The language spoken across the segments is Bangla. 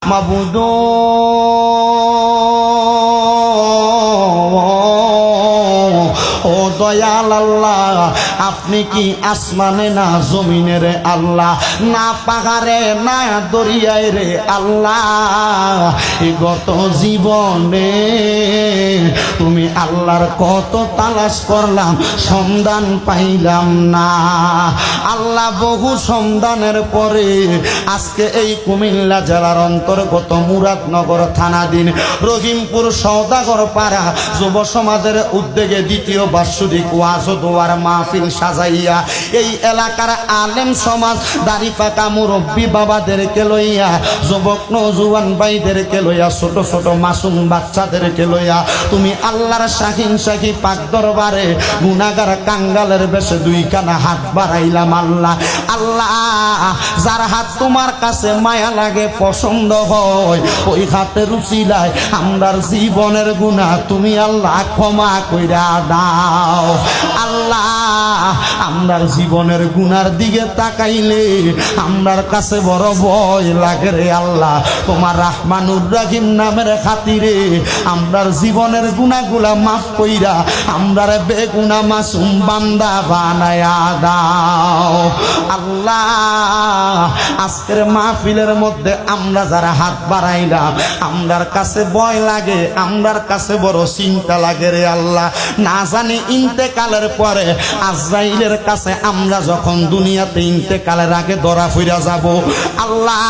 মাবুদ ও দয়াল আল্লাহ, আপনি কি আসমানে না জমিনের আল্লাহ, না পাহাড়ে না দরিয়ায় রে আল্লাহ। এই গত জীবনে তুমি আল্লাহর কত তালাশ করলাম, সন্ধান পাইলাম না আল্লাহ। বহু সন্ধানের পরে আজকে এই কুমিল্লা জেলার অন্তর্গত মুরাদনগর থানাধীন রহিমপুর সওদাগর পাড়া যুব সমাজের উদ্যোগে দ্বিতীয় বার্ষিক ওয়াজ ও দোয়ার মাহফিল সাজাইয়া এই এলাকার আলেম সমাজ, দাড়ি পাকা মুরব্বী বাবাদেরকে লইয়া, যুবক নওজোয়ান ভাইদেরকে লইয়া, ছোট ছোট মাসুম বাচ্চাদেরকে লইয়া তুমি আল্লাহর শাহিন শাহী পাক দরবারে গুনাহগার কাঙ্গালের বেশে দুইখানা হাত বাড়াইলাম আল্লাহ। আল্লাহ, যার হাত তোমার কাছে মায়া লাগে, পছন্দ হয়, ওই হাতের উসিলায় আমরার জীবনের গুনাহ তুমি আল্লাহ ক্ষমা কইরা দাও আল্লাহ। আমরার জীবনের গুনার দিকে তাকাইলে আমরার কাছে বড় ভয় লাগে রে আল্লাহ। তোমার রাহমানুর রাহিম নামের খাতিরে আমরার জীবনের গুনাহগুলা মাফ কইরা আমরার বেগুনা মাসুম বান্দা বানায়া দাও আল্লাহ। আজকের মাহফিলের মধ্যে আমরা যারা হাত বাড়াইলাম, আমরার কাছে ভয় লাগে, আমরার কাছে বড় চিন্তা লাগে রে আল্লাহ। না জানি ইন্তেকালের পরে আজরাইলের কাছে আমরা যখন দুনিয়াতে ইন্তেকালের আগে ধরা ফিরা যাব আল্লাহ,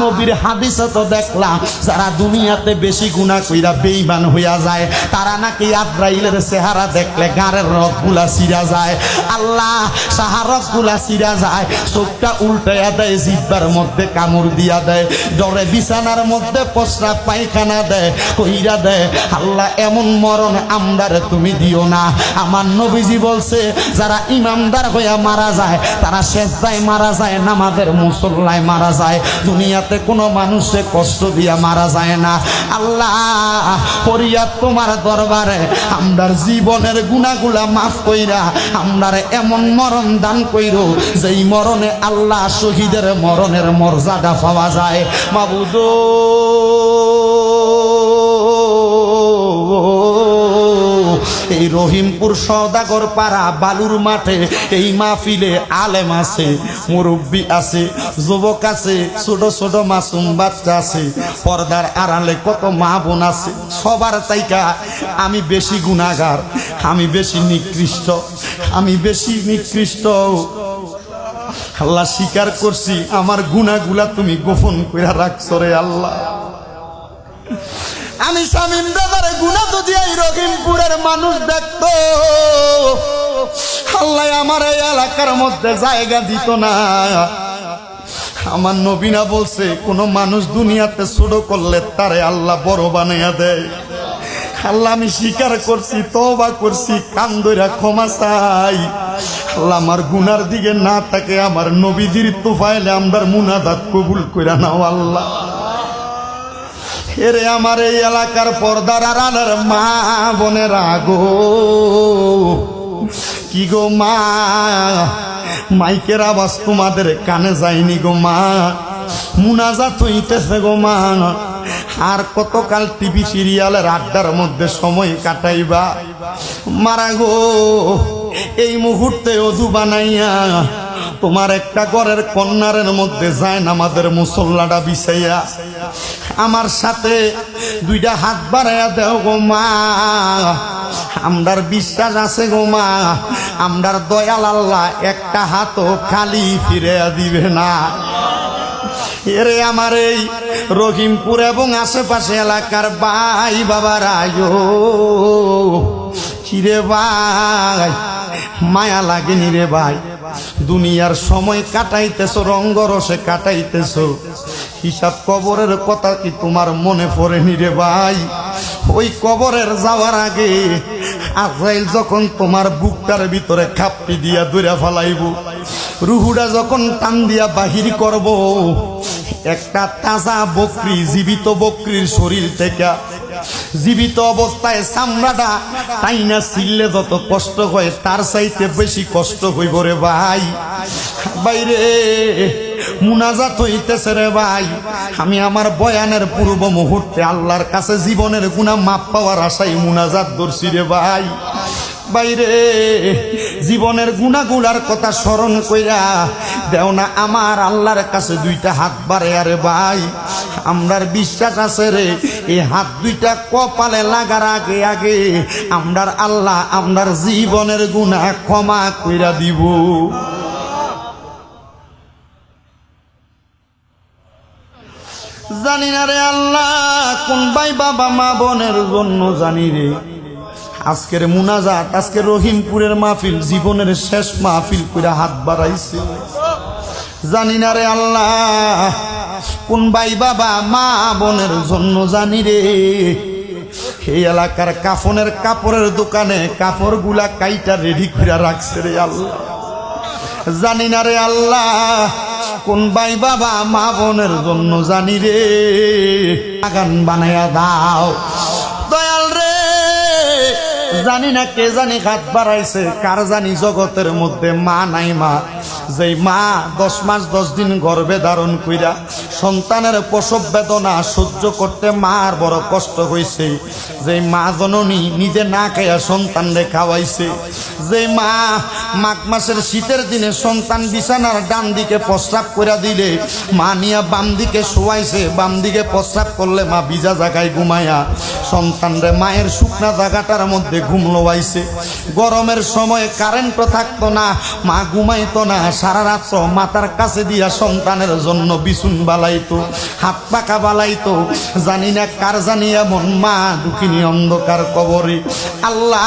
নবীর হাদিসে তো দেখলাম যারা দুনিয়াতে বেশি গুনাহ কইরা বেঈমান হইয়া যায় তারা নাকি আজরাইলের চেহারা দেখলে গাঁরের রগগুলা ছিঁড়া যায় আল্লাহ, সাহারকগুলা ছিঁড়া যায়, চোখটা উল্টাইয়া দেয়, জিহ্বার মধ্যে কামড় দিয়া দেয়, ডরে বিছানার মধ্যে প্রস্রাব পায়খানা দেয়, কইরা দেয় আল্লাহ। এমন মরণ আমরারে তুমি দিও না। আমার নবীজি বলছে যারা ইমানদার হইয়া মারা যায় তারা সেজদায় মারা যায়, নামাজের মুসল্লায় মারা যায়, দুনিয়াতে কোনো মানুষে কষ্ট দিয়া মারা যায় না আল্লাহ। ফরিয়াদ তোমার দরবারে আমরার জীবনের গুনাহগুলা মাফ কইরা আমরারে এমন মরণ দান কইরো যেই মরণে আল্লাহ শহীদের মরণের মর্যাদা পাওয়া যায় মাবুদ। এই রহিমপুর সওদাগর পাড়া বালুর মাঠে এই মাহফিলে আলেম আছে, মুরব্বী আছে, যুবক আছে, ছোট ছোট মাসুম বাচ্চা আছে, পর্দার আড়ালে কত মা বোন আছে। সবার তাইকা আমি বেশি গুনাহগার, আমি বেশি নিকৃষ্ট, আমি বেশি নিকৃষ্ট আল্লাহ। স্বীকার করছি আমার গুনাহগুলা তুমি গোপন কইরা রাখছো রে আল্লাহ। আমি শামীম দাদারে গুনাহ তো দিয়াই রহিমপুরের মানুষ দেখতো আল্লাহ, আমার এই এলাকার মধ্যে জায়গা দিত না। আমার নবীনা বলছে কোন মানুষ দুনিয়াতে ছোট করলে তারে আল্লাহ বড় বানাইয়া দেয়। আল্লাহ, আমি স্বীকার করছি, তওবা করছি, কান ধইরা ক্ষমা চাই আল্লাহ। আমার গুনার দিকে না থাকে আমার নবীজির তোফাইলে আমরার মুনাজাত কবুল কইরা নাও আল্লাহ। এরে আমার এই এলাকার পর্দার আড়ালের মা বোনেরা গো, কি গো মা, মাইকের আওয়াজ তোমাদের কানে যায়নি গো মা, মুনাজাত হইতেছে গো মা। আর কতকাল টিভি সিরিয়ালের আড্ডার মধ্যে সময় কাটাইবা মারা গো। এই মুহূর্তে অজু বানাইয়া তোমার একটা ঘরের কন্যারের মধ্যে যায় নামাজের মুসল্লাটা বিছাইয়া আমার সাথে দুইটা হাত বাড়াইয়া দেও গো মা। আমরার বিশ্বাস আছে গো মা, আমরার দয়াল আল্লাহ একটা হাতও খালি ফিরিয়া দিবে না। এরে আমার এই রহিমপুর এবং আশেপাশে এলাকার ভাই বাবারা কিরে ভাই, মায়া লাগেনি রে ভাই? দুনিয়ার সময় কাটাইতেছ, রঙ্গরসে কাটাইতেছ, হিসাব কবরের কথা কি তোমার মনে পড়েনি রে ভাই? ওই কবরের যাওয়ার আগে আজরাইল যখন তোমার বুকটার ভিতরে খাপটি দিয়া দইরা ফেলাইব, রুহুটা যখন টান দিয়া বাহির করব, একটা তাজা বকরি, জীবিত বকরির শরীর থেকে জীবিত অবস্থায় চামড়াটা টাইনা ছিললে যত কষ্ট হয় তার চাইতে বেশি কষ্ট হইব রে ভাই। বাইরে মুনাজাত হইতেছে রে ভাই। আমি আমার বয়ানের পূর্ব মুহূর্তে আল্লাহর কাছে জীবনের গুনাহ মাপ পাওয়ার আশায় মুনাজাত ধরছি রে ভাই। বাইরে জীবনের গুনাহগুলার কথা স্মরণ কইরা দেও না আমার আল্লাহর কাছে দুইটা হাত বাড়ে। আরে ভাই আমরার বিশ্বাস আছে রে, এই হাত দুইটা কপালে লাগার আগে আগে আমরার আল্লাহ আমরার জীবনের গুনাহ ক্ষমা কইরা দিব। জানি না রে আল্লাহ কোন ভাই বাবা মা বোনের জন্য জানি রে আজকের মুনাজাত, আজকের রহিমপুরের মাহফিল জীবনের শেষ মাহফিল কইরা হাত বাড়াইছে। জানি না রে আল্লাহ কোন ভাই বাবা মা বোনের জন্য জানি রে এই এলাকার কাফনের কাপড়ের দোকানে কাপড়গুলা কাইটা রেডি করে রাখছে রে আল্লাহ। জানি না রে আল্লাহ কোন ভাই বাবা মা বোনের জন্য জানি রে বাগান বানায়া দাও দয়াল রে। জানি না কে জানি হাত বাড়াইছে, কার জানি জগতের মধ্যে মা নাই। মা যেই মা 10 মাস 10 দিন গর্ভে ধারণ কইরা সন্তানের প্রসব বেদনা সহ্য করতে মার বড় কষ্ট হইছে, যেই মা জননী নিজে না খাইয়া সন্তানরে খাওয়াইছে, যেই মা মাঘ মাসের শীতের দিনে সন্তান বিছানার ডান দিকে প্রস্রাব করে দিলে মা নিয়া বাম দিকে শোয়াইছে, বাম দিকে প্রস্রাব করলে মা ভিজা জায়গায় ঘুমায়া সন্তানরে মায়ের শুকনা জায়গাটার মধ্যে ঘুম লোয়াইছে। গরমের সময় কারেন্টও থাকতো না, মা ঘুমাইতো না, সারা রাত্র মাথার কাছে দিয়া সন্তানের জন্য বিছুন বালাইতো, হাত পাকা বালাইতো। জানি না কার জানি এমন মা দুঃখিনী অন্ধকার কবরে। আল্লাহ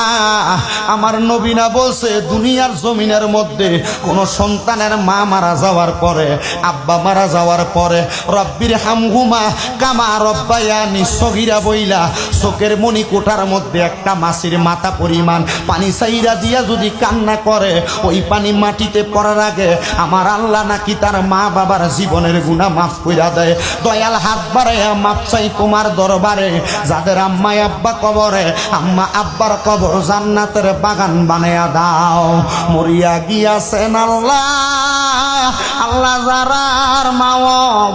আমার নবী না বলছে দুনিয়ার জমিনের মধ্যে কোন সন্তানের মা মারা যাওয়ার পরে, আব্বা মারা যাওয়ার পরে রব্বির হামহুমা কামা রব্বায়ানি সগীরা বইলা চোখের মনি কোটার মধ্যে একটা মাছের মাথা পরিমাণ পানি চাইরা দিয়া যদি কান্না করে, ওই পানি মাটিতে পড়ার আগে আমার আল্লাহ নাকি তার মা বাবার জীবনের গুনাহ মাফ কইরা দেয়। দয়াল হাত বাড়াইয়া মাপ চাই তোমার দরবারে, যাদের আম্মা আব্বা কবরে, আম্মা আব্বার কবর জান্নাতের বাগান বানায়া দাও। মরিয়া গিয়াছেন আল্লাহ, আল্লাহ যারার মা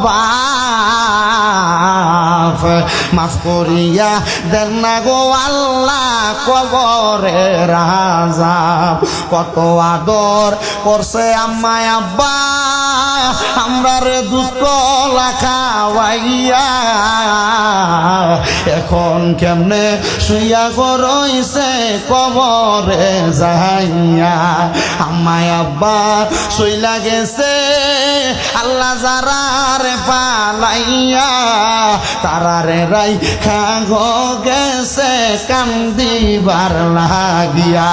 বাপ মাফ করিয়া দেন না গো আল্লাহ কবরে রাজা। কত আদর করছে আম্মা আব্বা আমরা রে দুধ কলা খাওয়াইয়া, এখন কেমনে শুইয়া গো রইছে কবরে যাইয়া। আম্মা আব্বা শুইলা গেছে আল্লাহ যারারে পালাইয়া, তারারে রাই খাগো গেছে কান্দিবার লাগিয়া।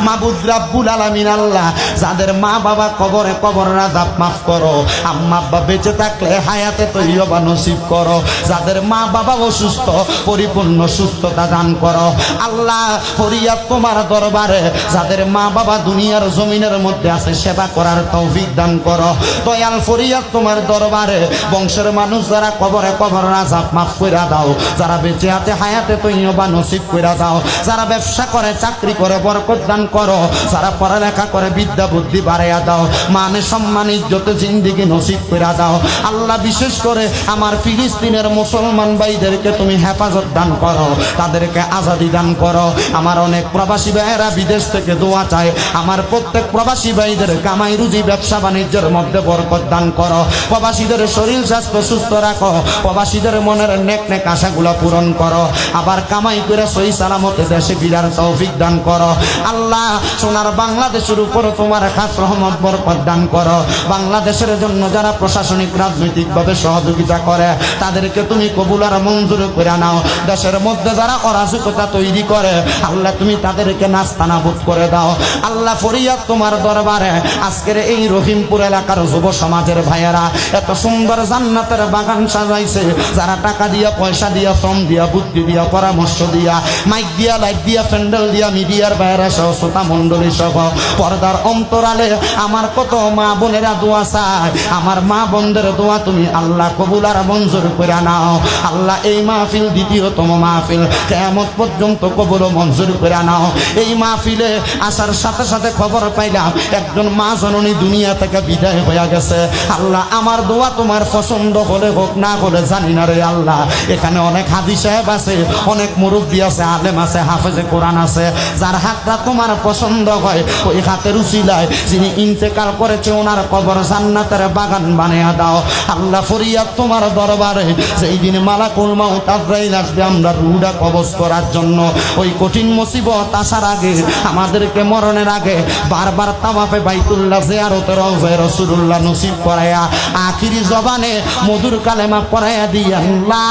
মাবুদ রাব্বুল আলামিন আল্লাহ যাদের মা বাবা কবরে, কবর আযাব মাফ করো। আম্মা আব্বা বেঁচে থাকলে হায়াতে তৈয়বা নসিব করো। যাদের মা বাবা অসুস্থ পরিপূর্ণ সুস্থতা দান করো আল্লাহ। ফরিয়াদ তোমার দরবারে, যাদের মা বাবা দুনিয়ার জমিনের মধ্যে আছে সেবা করার তৌফিক দান করো দয়াল। ফরিয়াদ তোমার দরবারে বংশের মানুষ যারা কবরে, কবর আযাব মাফ কইরা দাও। যারা বেঁচে আছে হায়াতে তৈয়বা নসিব কইরা দাও। যারা ব্যবসা করে চাকরি করে বরকত দান করো। যারা পড়ালেখা করে বিদ্যা বুদ্ধি বাড়াইয়া দাও। মানে সম্মান ইজ্জতে জিন্দেগি নসিব কইরা দাও আল্লাহ। বিশেষ করে আমার ফিলিস্তিনের মুসলমান ভাইদেরকে তুমি হেফাজত দান করো, তাদেরকে আজাদি দান করো। আমার অনেক প্রবাসী ভাইয়েরা বিদেশ থেকে দোয়া চায়, আমার প্রত্যেক প্রবাসী ভাইদের কামাই রুজি ব্যবসা বাণিজ্যের মধ্যে বরকত দান করো। প্রবাসীদের শরীর স্বাস্থ্য সুস্থ রাখো, প্রবাসীদের মনের নেক নেক আশাগুলো পূরণ করো। আবার কামাই করে সহি সালামতে দেশে ফিরার তৌফিক দান করো আল্লাহ। সোনার বাংলাদেশের উপর তোমার খাস রহমত বরকত দান করো। বাংলাদেশের জন্য যারা প্রশাসনিক রাজনৈতিকভাবে সহযোগিতা করে তাদেরকে তুমি কবুল আর মঞ্জুর করে নাও। দেশের মধ্যে যারা অরাজকতা তৈরি করে আল্লাহ তুমি তাদেরকে নাস্তানাবুদ করে দাও আল্লাহ। ফরিয়াদ তোমার দরবারে আজকের এই রহিমপুর এলাকার যুব সমাজের ভাইয়েরা এত সুন্দর জান্নাতের বাগান সাজাইছে, যারা টাকা দিয়া, পয়সা দিয়া, শ্রম দিয়া, বুদ্ধি দিয়া, পরামর্শ দিয়া, মাইক দিয়া, লাইট দিয়া, প্যান্ডেল দিয়া, মিডিয়ার বাইরে সহ শ্রোতা মণ্ডলী সহ পর্দার অন্তরালে আমার কত মা বোনেরা দোয়া চায়। আমার মা বোনদের দোয়া তুমি আল্লাহ কবুল আর মঞ্জুর করে নাও। আল্লাহ এই মাহফিল দ্বিতীয়তম মাহফিল, কিয়ামত পর্যন্ত কবুল ও মঞ্জুর করে নাও। এই মাহফিলে আসার সাথে সাথে খবর পাইলাম একজন মা জননী দুনিয়া থেকে বিদায় হয়ে গেছে। আল্লাহ আমার দোয়া তোমার পছন্দ হলে হোক, না হলে জানি না রে আল্লাহ। এখানে অনেক হাজি সাহেব আছে, অনেক মুরব্বী আছে, আলেম আছে, হাফেজে কোরআন আছে, যার হাতটা তোমার পছন্দ হয় ওই হাতের উসিলায় যিনি ইন্তেকাল করেছে ওনার কবর জান্নাতের বাগান বানিয়ে দাও। আল্লাহ ফরিয়াদ তোমার দরবারে, যেই দিন মালাকুল মাউত আজরাইল আসবে আমরা রুহটা কবজ করার জন্য, ওই কঠিন মুসিবত আসার আগে আমাদেরকে মরণের আগে বারবার তাওয়াফে বাইতুল্লাহ জিয়ারতে রওজায়ে রাসূলুল্লাহ নসিব করায়া আখিরি জবানে মধুর কালেমা পড়ায়া দিয়েন লা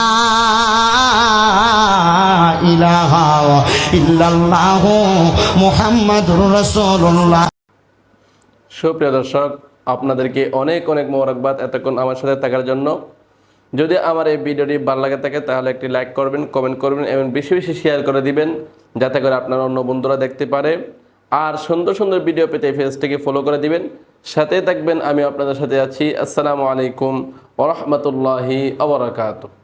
ইলাহা ইল্লাল্লাহু মুহাম্মাদুর রাসূলুল্লাহ। সুপ্রিয় দর্শক, আপনাদেরকে অনেক অনেক মোবারকবাদ এতক্ষণ আমার সাথে থাকার জন্য। যদি আমার এই ভিডিওটি ভালো লাগে থাকে তাহলে একটি লাইক করবেন, কমেন্ট করবেন এবং বেশি বেশি শেয়ার করে দিবেন, যাতে করে আপনার অন্য বন্ধুরা দেখতে পারে। আর সুন্দর সুন্দর ভিডিও পেতে পেজটিকে ফলো করে দিবেন, সাথে থাকবেন। আমি আপনাদের সাথে আছি। আসসালামু আলাইকুম ওয়া রাহমাতুল্লাহি ওয়া বারাকাতুহু।